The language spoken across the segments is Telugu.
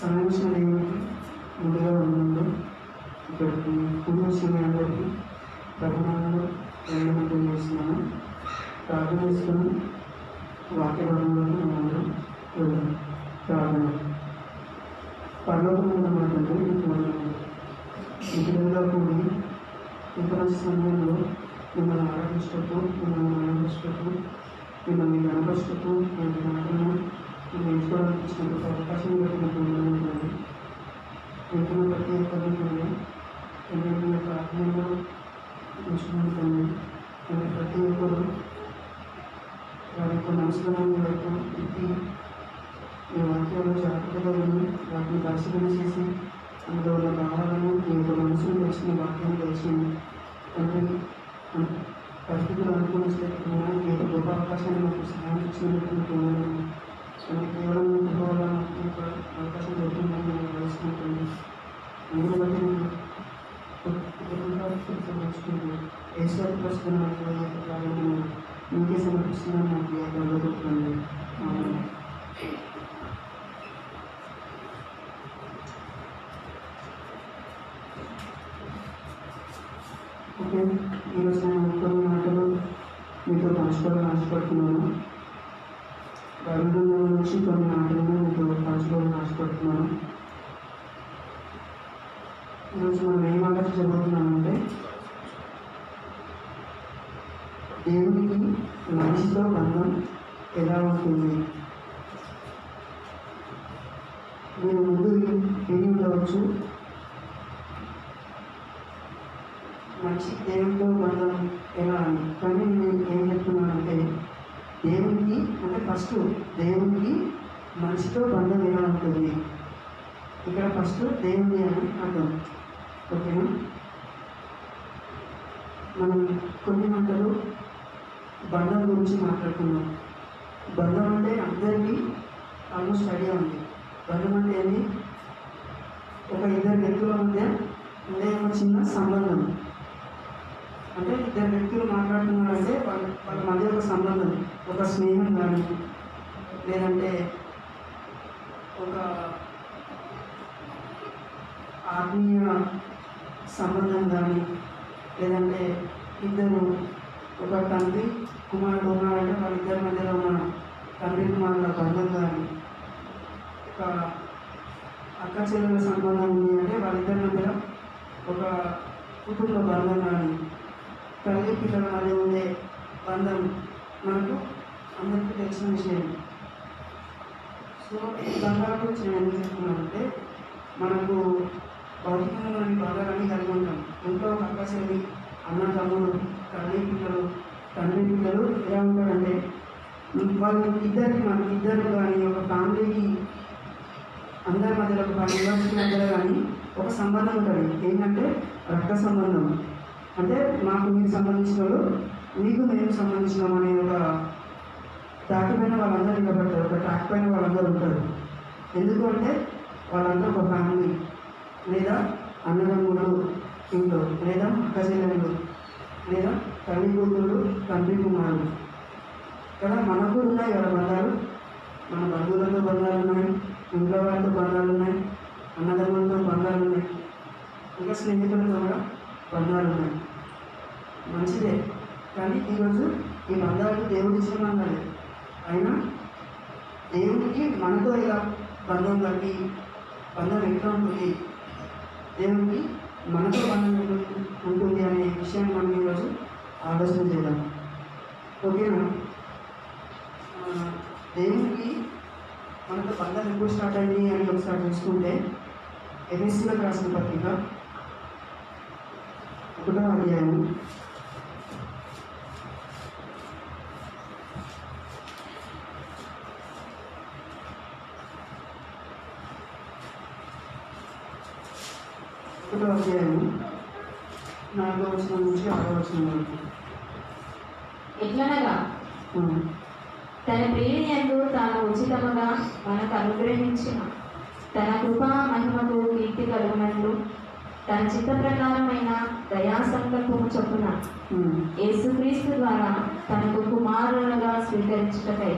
సమయించిన దేవునికి ముందుగా వందనములు. ఇక్కడికి కూర్చొని అందరికీ ప్రభునామంలో వందనములు చేస్తున్నాను. ప్రార్థన చేసుకుని వాక్య భాగంలోకి మనందరం వెళ్దాం. ప్రార్థన. పరలోకమున్న మా తండ్రి, మీకు వందనములు. ఈ పిల్లలుగా కూడి ఇంత మంచి సమయంలో మిమ్మల్ని ఆరాధించటకు, మిమ్మల్ని ఆనందించటకు, మిమ్మల్ని కనపరచటకు, మీ మాటలను మేము ఎంచుకోవడానికి ఇచ్చినందుకు అవకాశం బట్టి మీకు వందనములు. ఎంతున్న ప్రతి ఒక్కరిని మీ యొక్క ఆత్మీయంలో ఉంచుకుంటుంది. ప్రతి ఒక్కరు వారి యొక్క మనసులను వరకు ఎత్తి మీ వాక్యంలో జాగ్రత్తగా విని వాటిని పరిశీలన చేసి అందులో ఉన్న భావాలను మీ యొక్క మనసును వచ్చిన వాక్యాన్ని తెలిసింది. తండ్రి, పరిస్థితులు అనుకూలించలేకపోయినా మీ యొక్క గొప్ప అవకాశాన్ని మాకు సహాయం ఇచ్చినందుకు మీకు వందనములు. కేవలం మీ గొప్ప వల్ల మాకు అవకాశం దొరుకుతుందని మేము భావిస్తున్నాం. అందులో బట్టి ఏశ్వర ప్రస్తుతం మీకే సమర్పిస్తున్నాను. మాకు జరుగుతుంది. ఓకే, ఈరోజు నేను కొన్ని మాటలు మీతో పంచుకోవాలని ఆశపడుతున్నాను. బైబిల్ నుంచి కొన్ని మాటలను మీతో పంచుకోవాలని ఆశపడుతున్నాను. ఈరోజు మనం ఏం ఆలోచించబోతున్నామంటే, దేవునికి మనిషితో బంధం ఎలా ఉంటుంది. మీరు ముందు విని ఉండవచ్చు, మనిషికి దేవునితో బంధం ఎలా అని. కానీ నేను ఏం చెప్తున్నానంటే, దేవునికి అంటే ఫస్ట్ దేవునికి మనిషితో బంధం ఎలా ఉంటుంది. ఇక్కడ ఫస్ట్ దేవుని అని అర్థం. ఓకేనా? మనం కొన్ని మాటలు బంధం గురించి మాట్లాడుకున్నాం. బంధం అంటే అందరికీ ఆల్మోస్ట్ ఐడియా ఉంది. బంధం అంటే ఏంటి? ఒక ఇద్దరు వ్యక్తుల మధ్య ఉండే ఒక చిన్న సంబంధం. అంటే ఇద్దరు వ్యక్తులు మాట్లాడుతున్నారంటే వాళ్ళ మధ్య ఒక సంబంధం, ఒక స్నేహం కానీ, లేదంటే ఒక ఆత్మీయ సంబంధం కానీ, లేదంటే ఇద్దరు ఒక తండ్రి కుమారుడు ఉన్నారంటే వాళ్ళిద్దరి మధ్యలో ఉన్న తండ్రి కుమారుల బంధం కానీ, ఒక అక్క చెల్లెల సంబంధం ఉంది అంటే వాళ్ళిద్దరి మధ్యలో ఒక కుటుంబ బంధం కానీ, తల్లి పిల్లల మధ్య ఉండే బంధం మనకు అందరికీ తెలిసిన విషయం. సో ఈ బంధాల గురించి నేను ఎందుకు చెప్తున్నానంటే, మనకు భౌతికంగా మనం బంధాలన్నీ కలిగి ఉంటాం. ఇంట్లో ఒక అక్క చెల్లి, అన్న తమ్ముడు, తల్లి పిల్లలు, తండ్రి పిల్లలు ఎలా ఉంటారంటే, వాళ్ళు ఇద్దరు కానీ ఒక ఫ్యామిలీకి అందరి మధ్యలో ఒక మెంబర్స్ మధ్యలో కానీ ఒక సంబంధం ఉంటుంది. ఏంటంటే రక్త సంబంధం. అంటే మాకు మీకు సంబంధించిన వాళ్ళు, మీకు మేము సంబంధించినాం అనే ఒక ట్రాక్ పైన వాళ్ళందరూ నిలబడతారు. ఒక ట్రాక్ పైన వాళ్ళందరూ ఉంటారు. ఎందుకు అంటే వాళ్ళందరూ ఒక ఫ్యామిలీ, లేదా అన్నదమ్ములు ఇంట్లో, లేదా అక్క చెల్లెళ్ళు, లేదా తల్లి కూతురు, తండ్రి కుమారుడు. ఇక్కడ మనకు ఉన్నాయి కదా బంధాలు. మన బంధువులతో బంధాలు ఉన్నాయి, ఇంట్లో వాళ్ళతో బంధాలు ఉన్నాయి, అన్నదమ్ములతో బంధాలు ఉన్నాయి, ఇంకా స్నేహితులతో కూడా బంధాలు ఉన్నాయి. మంచిదే. కానీ ఈరోజు ఈ బంధాలకు దేవుడు ఇచ్చిన బంధాలే. అయినా దేవుడికి మనతో ఇలా బంధం కలిగి బంధం ఎట్లా ఉంటుంది, దేవుడికి మనతో బంధం ఉంటుంది అనే విషయాన్ని మనం ఈరోజు ఆలోచన చేద్దాం. ఓకేనా? దేవుడికి మనతో బంధం ఎప్పుడు స్టార్ట్ అయింది అని ఒకసారి చూసుకుంటే, ఎఫెసీయులకు రాసిన పత్రిక 1వ అధ్యాయం 4వ వచనం నుంచి 6వ వచనం వరకు. ఎట్లనగా తన ప్రియుని యందు తాను ఉచితముగా మనకు అనుగ్రహించిన తన కృపా మహిమకు కీర్తి కలుగునట్లు తన చిత్త ప్రకారమైన దయా సంకల్పము చొప్పున యేసుక్రీస్తు ద్వారా తనకు కుమారులుగా స్వీకరించుటకై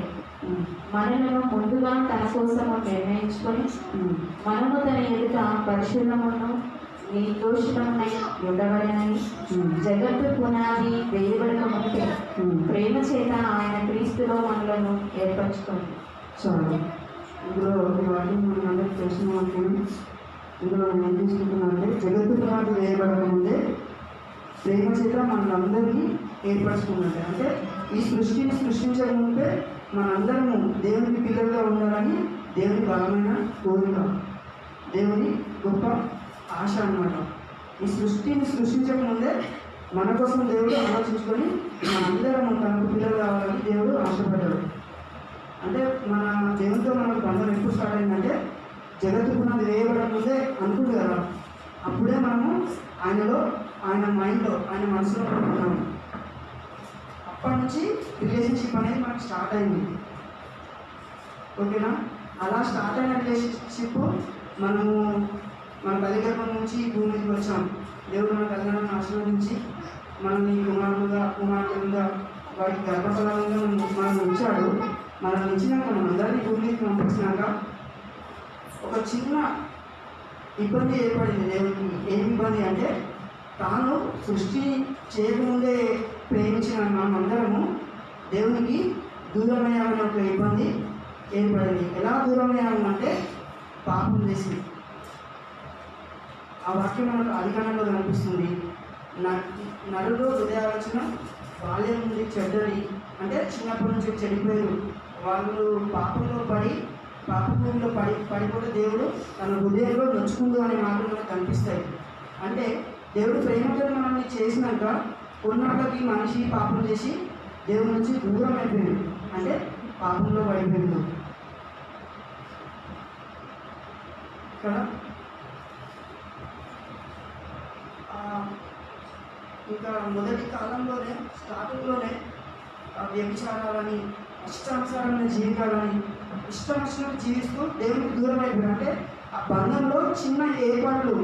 ఉమ్, మనలను ముందుగా తన కోసము నిర్ణయించుకొని ఉమ్, మనము తన ఎదుట పరిశుద్ధమును నిర్దోషులమునై ఉండవలెనని జగత్తు పునాది వేయబడక ముందే ఉమ్. ప్రేమ చేత ఆయన క్రీస్తులో మనలను ఏర్పరచుకుంది. చాలు. ఇందులో ఈ వాటిని మనం అందరికి తెలిసిన వాక్యం. ఇందులో నేను ఏం తీసుకుంటున్నానంటే జగత్తు పునాది వేయబడక ముందే ప్రేమ చేత మనందరినీ ఏర్పరచుకున్నట్టే. అంటే ఈ సృష్టిని సృష్టించకముందే మనందరము దేవునికి పిల్లలుగా ఉండాలని దేవుని బలమైన కోరిక, దేవుని గొప్ప ఆశ అన్నమాట. ఈ సృష్టిని సృష్టించకముందే మన కోసం దేవుడు ఆలోచించుకొని మనందరము తనకు పిల్లలు కావాలని దేవుడు ఆశపడ్డాడు. అంటే మన దేవునితో మనకు బంధం ఎప్పుడు స్టార్ట్ అయిందంటే జగత్తు పునాది వేయబడక ముందే అనుకుంటు కదా, అప్పుడే మనము ఆయనలో, ఆయన మైండ్లో, ఆయన మనసులో ఉన్నాము. అప్పటి నుంచి రిలేషన్షిప్ అనేది మనకు స్టార్ట్ అయింది. ఓకేనా? అలా స్టార్ట్ అయిన రిలేషన్షిప్ మనము మన తల్లిగర్భం నుంచి ఈ భూమి మీదకి వచ్చాం. దేవుడు మన తల్లిదండ్రులను ఆశీర్వదించి మనల్ని కుమారులుగా వారికి గర్భఫలంగా మనం ఉంచాడు. మనం ఇచ్చినాక మనం అందరినీ భూమి మీదకి పంపించినాక ఒక చిన్న ఇబ్బంది ఏర్పడింది దేవుడికి. ఏం ఇబ్బంది అంటే తాను సృష్టి చేయకముందే ప్రేమించిన మనమందరము దేవునికి దూరమయ్యామనే ఒక ఇబ్బంది ఏర్పడింది. ఎలా దూరమయ్యాము అంటే పాపం చేసి. ఆ వాక్యం మనకు అధికారంలో కనిపిస్తుంది. నరుడు హృదయాలోచన బాల్యం నుండి చెడ్డది, అంటే చిన్నప్పటి నుంచి చెడిపోయారు వాళ్ళు. పాపంలో పడిపోతే దేవుడు తన హృదయంలో నొచ్చుకుందు అనే మాటలు మనకు కనిపిస్తాయి. అంటే దేవుడు ప్రేమతో మనల్ని చేసినాక కొన్నాళ్ళకి మనిషి పాపం చేసి దేవుడి నుంచి దూరం అయిపోయాడు, అంటే పాపంలో పడిపోయింది కదా. ఇంకా మొదటి కాలంలోనే స్టార్టింగ్లోనే వ్యభిచారాలని, ఇష్టానుసారమైన జీవితాలని, ఇష్టం వచ్చినట్టు జీవిస్తూ దేవునికి దూరం అయిపోయాడు. అంటే ఆ బంధంలో చిన్న ఏర్పాట్లు,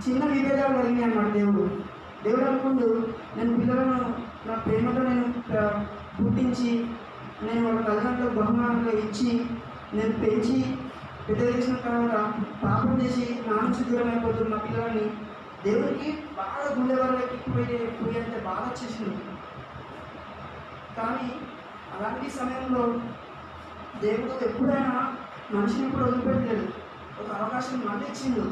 చిన్న విభేదాలు కలిగినాయి అన్నమాట. దేవుడు అనుకుంటూ నేను పిల్లలను నా ప్రేమతో నేను పుట్టించి నేను వాళ్ళ తల్లిదండ్రులకు బహుమానంగా ఇచ్చి నేను పెంచి పెద్ద చేసిన తర్వాత పాపం చేసి నా నుంచి దూరం అయిపోతున్న నా పిల్లలని దేవుడికి బాగా గుండె వరకు పోయేంత బాధ వచ్చేసింది. కానీ అలాంటి సమయంలో దేవుడు ఎప్పుడైనా మనిషిని ఎప్పుడు వదిలిపెట్టలేదు. ఒక అవకాశం మళ్ళీ ఇచ్చిండు.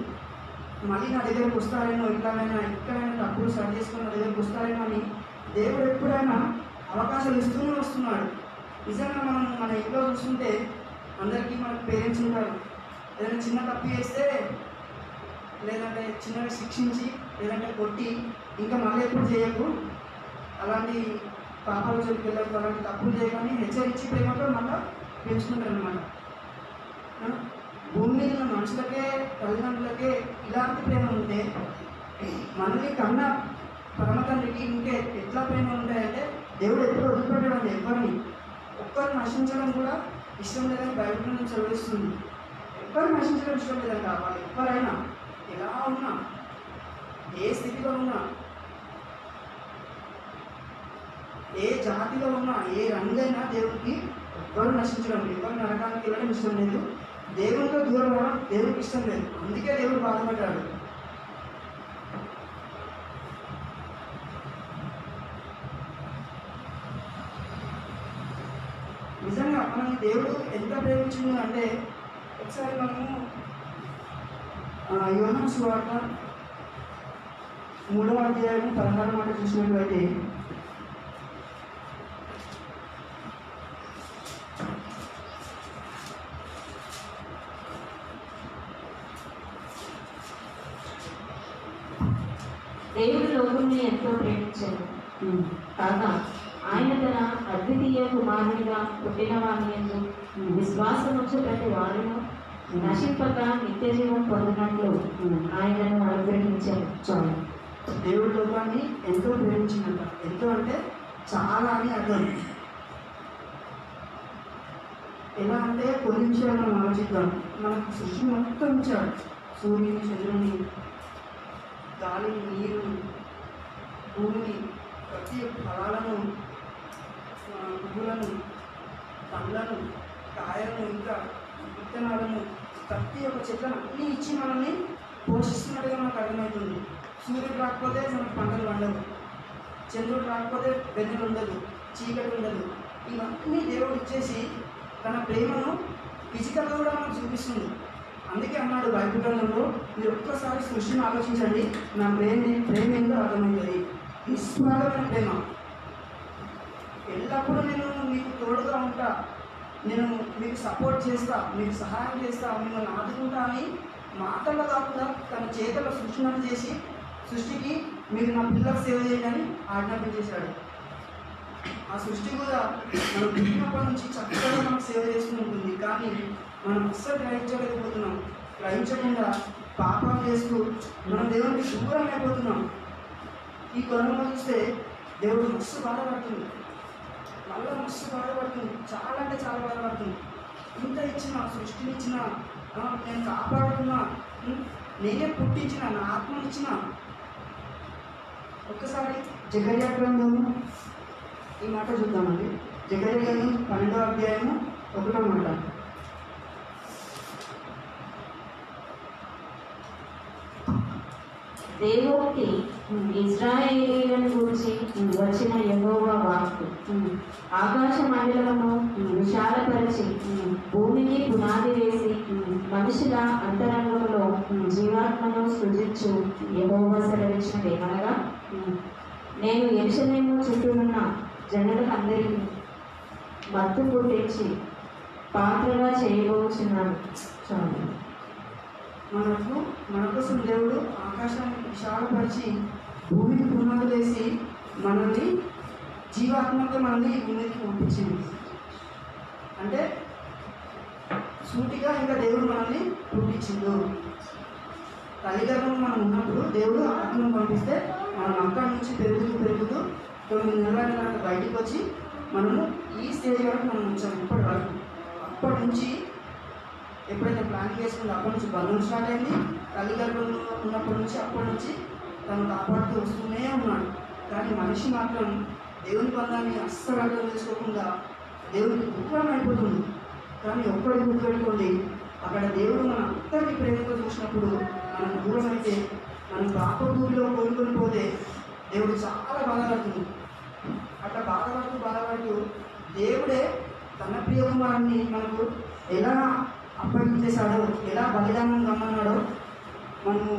మళ్ళీ నా దగ్గరకు వస్తారేమో, ఎక్కడైనా తప్పులు సరి చేసుకుని నా దగ్గరకు వస్తారేమో అని దేవుడు ఎప్పుడైనా అవకాశాలు ఇస్తూనే వస్తున్నాడు. నిజంగా మనం మన ఇంట్లో చూస్తుంటే అందరికీ మనకు పేరెంట్స్ ఉంటారు. ఏదైనా చిన్న తప్పు చేస్తే లేదంటే చిన్నగా శిక్షించి లేదంటే కొట్టి ఇంకా మళ్ళీ ఎప్పుడు చేయకు, అలాంటి పాపాల జోలికి వెళ్ళకు, అలాంటి తప్పులు చేయకని హెచ్చరించి ప్రేమతో మళ్ళీ పెంచుకుంటారు అన్నమాట. భూమి మీద ఉన్న మనుషులకే, తల్లిదండ్రులకే ఇలాంటి ప్రేమ ఉంటే మనల్ని కన్నా పరమ తండ్రికి ఇంకే ఎట్లా ప్రేమ ఉంటాయంటే దేవుడు ఎప్పుడు వదిలిపెట్టడం ఎవరిని, ఒక్కరిని నశించడం కూడా ఇష్టం లేదని బైబిల్ నుంచి చదివిస్తుంది. ఎవ్వరు నశించడం ఇష్టం లేదని కావాలి. ఎవరైనా ఎలా ఉన్నా, ఏ స్థితిలో ఉన్నా, ఏ జాతిలో ఉన్నా, ఏ రంగైనా దేవుడికి ఎవ్వరు నశించడం, ఎవరు నరకానికి వెళ్ళడం ఇష్టం లేదు. దేవునితో దూరం అవ్వడం దేవుడికి ఇష్టం లేదు. అందుకే దేవుడు బాధపడ్డాడు. నిజంగా మనకి దేవుడు ఎంత ప్రేమించింది అంటే ఒకసారి మనము యోహాను సువార్త 3వ అధ్యాయం 16వ మాట చూసినట్లయితే దేవుడు లోకుని ఎంతో ప్రేమించాడు కాగా ఆయన తన అద్వితీయ కుమారునిగా పుట్టిన వాని యందు విశ్వాసం వచ్చే ప్రతి వారిను నశింపక నిత్య జీవం పొందినట్లు ఆయనను అనుగ్రహించాడు. చాలు. దేవుడి లోకాన్ని ఎంతో ప్రేమించినంత, ఎంతో అంటే చాలా అని అర్థం. ఎలా అంటే కొన్ని విషయాలు మనం ఆలోచిద్దాం. మనకు సృష్టి మొత్తం ఇచ్చాడు. సూర్యుని, చంద్రుని, గాలిని, నీరు, భూమిని, ప్రతి ఫలాలను, పువ్వులను, పండ్లను, కాయలను, ఇంకా విత్తనాలను, ప్రతి ఒక్క చెట్లను అన్నీ ఇచ్చి మనల్ని పోషిస్తున్నట్టుగా మనకు అర్థమవుతుంది. సూర్యుడు రాకపోతే మనకు పంటలు పండవు, చంద్రుడు రాకపోతే వెన్నెలు ఉండదు, చీకటి ఉండదు. ఇవన్నీ దేవుడు ఇచ్చేసి తన ప్రేమను ఫిజికల్గా కూడా మనకు చూపిస్తుంది. అందుకే అన్నాడు బైబిల్ గ్రంథంలో, మీరు ఒక్కసారి సృష్టిని ఆలోచించండి, నా ప్రేమ ఏందో అర్థమవుతుంది. నిస్వార్థమైన ప్రేమ. ఎల్లప్పుడూ నేను మీకు తోడుగా ఉంటా, నేను మీకు సపోర్ట్ చేస్తా, మీకు సహాయం చేస్తా, మిమ్మల్ని ఆదుకుంటా అని మాటల్లో కాకుండా తన చేతుల సృష్టిని చేసి సృష్టికి మీరు నా పిల్లలకు సేవ చేయాలని ఆజ్ఞాపించేశాడు. ఆ సృష్టి కూడా మనం పుట్టినప్పటి నుంచి చక్కగా మనకు సేవ చేస్తూ ఉంటుంది. కానీ మనం అస్సలు గ్రహించలేకపోతున్నాం. గ్రహించకుండా పాపాలు చేస్తూ మనం దేవునికి దూరం అయిపోతున్నాం. ఈ కొరంలో చూస్తే దేవుడు మస్తు బాధపడుతుంది, మళ్ళీ మస్తు బాధపడుతుంది, చాలా అంటే చాలా బాధపడుతుంది. ఇంత ఇచ్చిన సృష్టిని ఇచ్చిన, నేను కాపాడుతున్నా, నేనే పుట్టించిన, నా ఆత్మని ఇచ్చిన. ఒక్కసారి జకర్యా గ్రంథము ఈ మాట చూద్దామండి. జకర్యా గ్రంథం 12వ అధ్యాయము 1వ మాట. దేవునికి ఇశ్రాయేలీయులను గురించి వచ్చిన యెహోవా వాక్కు, ఆకాశ మండలమును విశాలపరిచి భూమికి పునాది వేసి మనుషుల అంతరంగంలో జీవాత్మను సృజించు యెహోవా సెలవిచ్చినదేమనగా, నేను యెరూషలేము చుట్టూనున్న జనులందరికీ మత్తు పుట్టించి పాత్రగా చేయబోచున్నాను. చాలు. మన కోసం దేవుడు ఆకాశాన్ని విశాలపరిచి భూమికి పునాది వేసి మనల్ని జీవాత్మక మనల్ని ఈ భూమికి పంపించింది. అంటే సూటిగా ఇంకా దేవుడు మనల్ని పుట్టించిండు. తల్లిదండ్రులు మనం ఉన్నప్పుడు దేవుడు ఆత్మను పంపిస్తే మనం అక్కడి నుంచి పెరుగుతూ 9 నెలల బయటికి వచ్చి మనము ఈ స్టేజ్ వరకు మనం వచ్చాము. ఇప్పటి వరకు అప్పటి నుంచి ఎప్పుడైతే ప్లాన్ చేసుకుందో అప్పటి నుంచి బంధం స్టార్ట్ అయింది. తల్లిదండ్రులు ఉన్నప్పటి నుంచి అప్పటి నుంచి తను కాపాడుతూ వస్తూనే ఉన్నాడు. కానీ మనిషి మాత్రం దేవుని బంధాన్ని అస్సలు అర్థం చేసుకోకుండా దేవునికి దూరం అయిపోతుంది. కానీ ఒక్కడికి గుర్తుపెట్టుకోండి, అక్కడ దేవుడు మన అందరికీ ప్రేమతో చూసినప్పుడు మనం దూరం అయితే, మనం పాపభూమిలో కోలుకొని పోతే దేవుడు చాలా బాధపడుతుంది. అట్లా బాధపడుతూ దేవుడే తన ప్రియ కుమారుని మనకు ఎలా అప్పగించేశాడో, ఎలా బలిదానం రమ్మన్నాడో మనము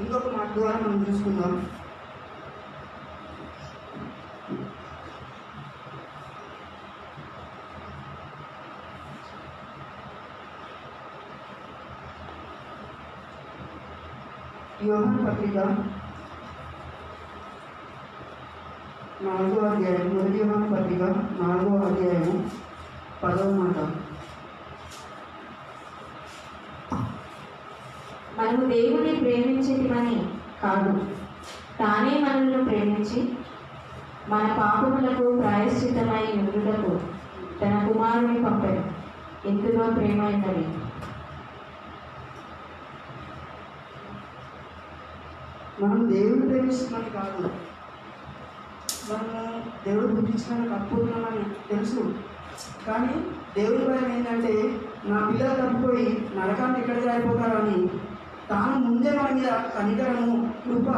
ఇంకొక మాట ద్వారా మనం చూసుకుందాం. యోహాను పత్రిక 4వ అధ్యాయం, మొదటి యోహాను పత్రిక 4వ అధ్యాయము 10వ మాట. మనము దేవుని ప్రేమించేటివని కాదు, తానే మనల్ని ప్రేమించి మన పాపములకు ప్రాయశ్చిత్తమై ఉండుటకు తన కుమారుని పంపాడు. ఇందులో ప్రేమ ఉన్నది. మనం దేవుని ప్రేమిస్తున్నామని కాదు, మనము దేవుడు పుట్టించడానికి అప్పుడున్నామని తెలుసు. కానీ దేవుడి భయం ఏంటంటే, నా పిల్లలు తప్పిపోయి నరకానికి ఎక్కడ జారిపోతారని తాను ముందే మన మీద కనికరము, కృప,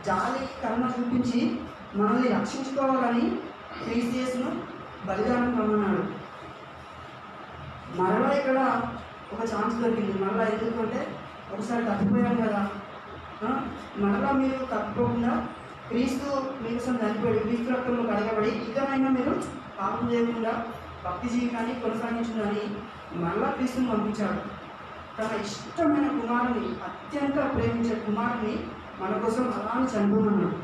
జాలి, కరుణ చూపించి మనల్ని రక్షించుకోవాలని క్రీస్తును బలిదానం రమ్మన్నాడు. మరలా ఇక్కడ ఒక ఛాన్స్ దొరికింది. మరలా ఎందుకంటే ఒకసారి తప్పిపోయాం కదా, మరలా మీరు తప్పకుండా క్రీస్తు మీకోసం చనిపోయి క్రీస్తు రక్తంలో కడగబడి ఇకనైనా మీరు పాపం చేయకుండా భక్తి జీవితాన్ని కొనసాగించుదని మరలా క్రీస్తుని పంపించాడు. తన ఇష్టమైన కుమారుని, అత్యంత ప్రేమించే కుమారుని మన కోసం అలానే చనిపోమన్నాడు.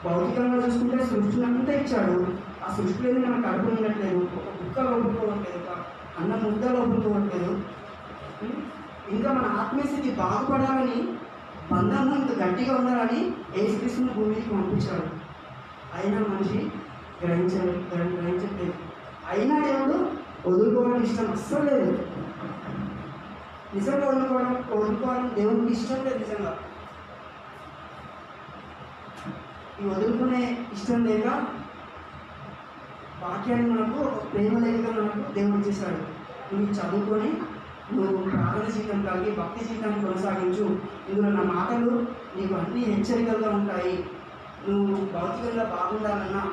భౌతికంగా చూసుకుంటే సృష్టిని అంతా ఇచ్చాడు. ఆ సృష్టిలో మనకు కడుపు ఉండట్లేదు, ఒక కుక్క లోపడుకోవట్లేదు, ఒక అన్న ముద్ద లోపడుకోవట్లేదు. ఇంకా మన ఆత్మీయస్థితి బాగుపడాలని, బంధము ఇంత గట్టిగా ఉండాలని యేసుక్రీస్తుని భూమికి పంపించాడు. అయినా మనిషి గ్రహించట్లేదు. అయినా దేవుడు వదులుకోవడానికి ఇష్టం అస్సలు లేదు. నిజంగా వదులుకోవాలని దేవునికి ఇష్టం లేదు. నిజంగా ఈ వదులుకునే ఇష్టం లేక వాక్యాన్ని మనకు ఒక ప్రేమ లేఖగా మనకు దేవుడు చేశాడు. నువ్వు చదువుకొని నువ్వు ప్రార్థన జీవితం కలిగి భక్తి జీవితాన్ని కొనసాగించు. ఇందులో నా మాటలు నీకు అన్ని హెచ్చరికలుగా ఉంటాయి. నువ్వు భౌతికంగా బాగుండాలన్నా,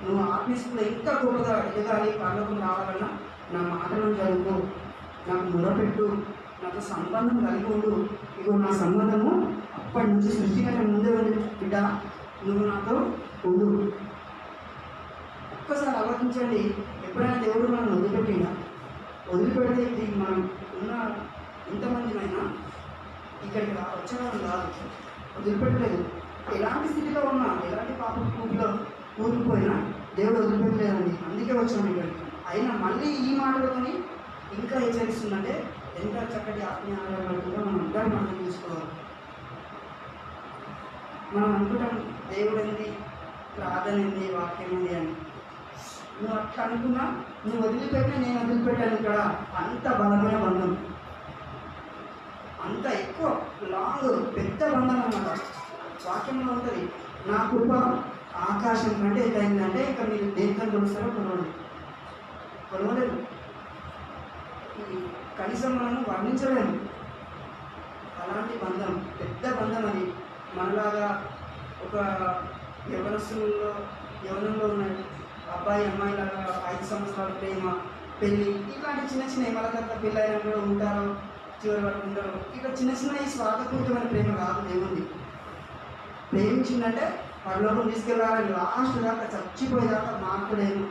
నువ్వు ఆఫీసులో ఇంకా గొప్పగా ఎదగాలి, పర్లోకం రావాలన్నా నా మాటలను చదువుకో, నాకు మొరపెట్టు, నాతో సంబంధం కలిగి ఉండు. ఇగో నా సంబంధము అప్పటి నుంచి సృష్టి కంటే ముందే ఉంది బిడ్డ, నువ్వు నాతో ఉండు. ఒక్కసారి ఆలోచించండి, ఎప్పుడైనా దేవుడు మనం వదిలిపెట్టిందా? వదిలిపెడితే ఇది మనం ఉన్న ఎంతమందినైనా ఇక్కడికి వచ్చేవాళ్ళం కాదు. వదిలిపెట్టలేదు. ఎలాంటి స్థితిలో ఉన్నా, ఎలాంటి పాప కూపిలో కూలిపోయినా దేవుడు వదిలిపెట్టలేదండి. అందుకే వచ్చాము ఇక్కడికి. అయినా మళ్ళీ ఈ మాటలతోని ఇంకా హెచ్చరిస్తుందంటే ఎంత చక్కటి ఆత్మీయ ఆధారపడుతుందో మనం అందరం అర్థం చేసుకోవాలి. మనం అనుకుంటాం దేవుడు ఏంది, ప్రార్థన ఏంది, వాక్యం ఏంది అని. నువ్వు అట్లా అనుకున్నా, నువ్వు వదిలిపెట్టినా నేను వదిలిపెట్టాను. ఇక్కడ అంత బలమైన బంధం, అంత ఎక్కువ లాంగ్ పెద్ద బంధం అన్నమాట. వాక్యంలో ఉంటుంది, నా కృప ఆకాశం కంటే ఎత్తైందంటే ఇక మీరు దేంట్లో కొలుస్తారో కొలవలేదు. కనీసం మనము వర్ణించలేము. అలాంటి బంధం, పెద్ద బంధం అది. మనలాగా ఒక యవనంలో ఉన్న అబ్బాయి అమ్మాయి లాగా 5 సంవత్సరాల ప్రేమ, పెళ్ళి, ఇట్లాంటి చిన్న చిన్న మళ్ళీ పెళ్ళి అయినా కూడా ఉంటారో చివరి వరకు ఉంటారో, ఇక చిన్న చిన్న ఈ స్వార్థపూరితమైన ప్రేమ కాదు దేవుంది. ప్రేమించిందంటే పరలోకం తీసుకెళ్ళాలని లాస్ట్ దాకా చచ్చిపోయేదాకా మాట్లాడేది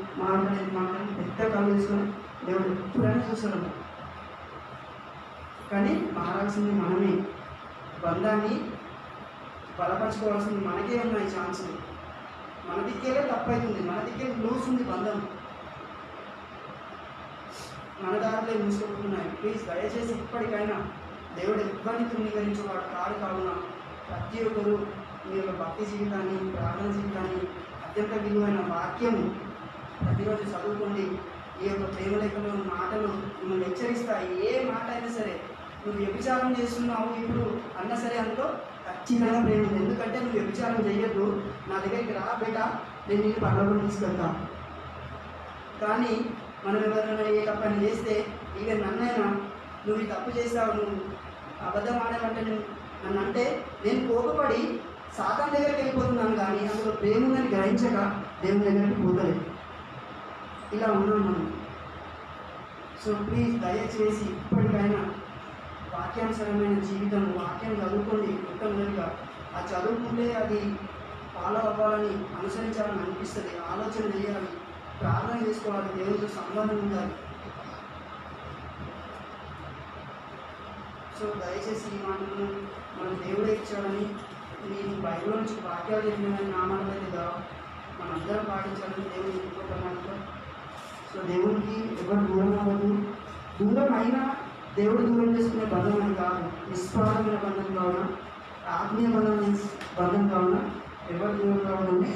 పెద్ద కళ్ళు తీసుకొని దేవుడు ఎప్పుడైనా చూస్తున్నాడు. కానీ మారాల్సింది మనమే. బంధాన్ని బలపరచుకోవాల్సింది మనకే ఉన్నాయి ఛాన్సులు. మన దిక్కేలే తప్పవుతుంది, మన దిక్కే లూస్ ఉంది బంధం, మన దాంట్లో మూసుకుంటున్నాయి. ప్లీజ్ దయచేసి ఇప్పటికైనా దేవుడు ఇబ్బంది తృణీకరించేవాడు కాదు. కావున ప్రతి ఒక్కరు మీ యొక్క భక్తి జీవితాన్ని, ప్రార్థన జీవితాన్ని, అత్యంత విలువైన వాక్యము ప్రతిరోజు చదువుకోండి. ఈ యొక్క ప్రేమ లేఖలో మాటలు మిమ్మల్ని హెచ్చరిస్తాయి. ఏ మాట అయినా సరే, నువ్వు వ్యభిచారం చేస్తున్నావు ఇప్పుడు అన్నా సరే అందులో ఖచ్చితంగా ప్రేమ ఉంది. ఎందుకంటే నువ్వు వ్యభిచారం చేయొద్దు, నా దగ్గరికి రా బేట, నేను నీకు పర్లోకం తీసుకెళ్తా. కానీ మనం ఎవరైనా ఏ తప్పని చేస్తే, ఇక నన్నైనా నువ్వు ఈ తప్పు చేస్తావు, నువ్వు అబద్ధం ఆడాలంటే నన్ను అంటే నేను కోపపడి సాతాన్ దగ్గరికి వెళ్ళిపోతున్నాను. కానీ అందులో ప్రేమ ఉందని గ్రహించక దేవుని దగ్గరికి పోతలేదు. ఇలా ఉన్నాం మనం. సో ప్లీజ్ దయచేసి ఇప్పటికైనా వాక్యానుసరమైన జీవితం, వాక్యం చదువుకోండి. మొట్టమొదటిగా ఆ చదువుకుంటే అది ఫాలో అవ్వాలని, అనుసరించాలని అనిపిస్తుంది. ఆలోచన చేయాలి, ప్రార్థన చేసుకోవాలి, దేవుడితో సంబంధం ఉండాలి. సో దయచేసి ఈ మాటలను మనం దేవుడే ఇచ్చాడని, నేను బైబిల్ నుంచి వాక్యాలు చెప్పినని నా మాటలు అయితే కావు, మనందరం పాటించాలని దేవుని ఇంకొకటి. సో దేవునికి ఎవరు దూరం అవ్వదు. దూరం అయినా దేవుడు దూరం చేసుకునే బంధం అని కాదు, నిస్వార్థమైన బంధం కావున, ఆత్మీయ బంధం కావున ఎవరు దూరం కావాలని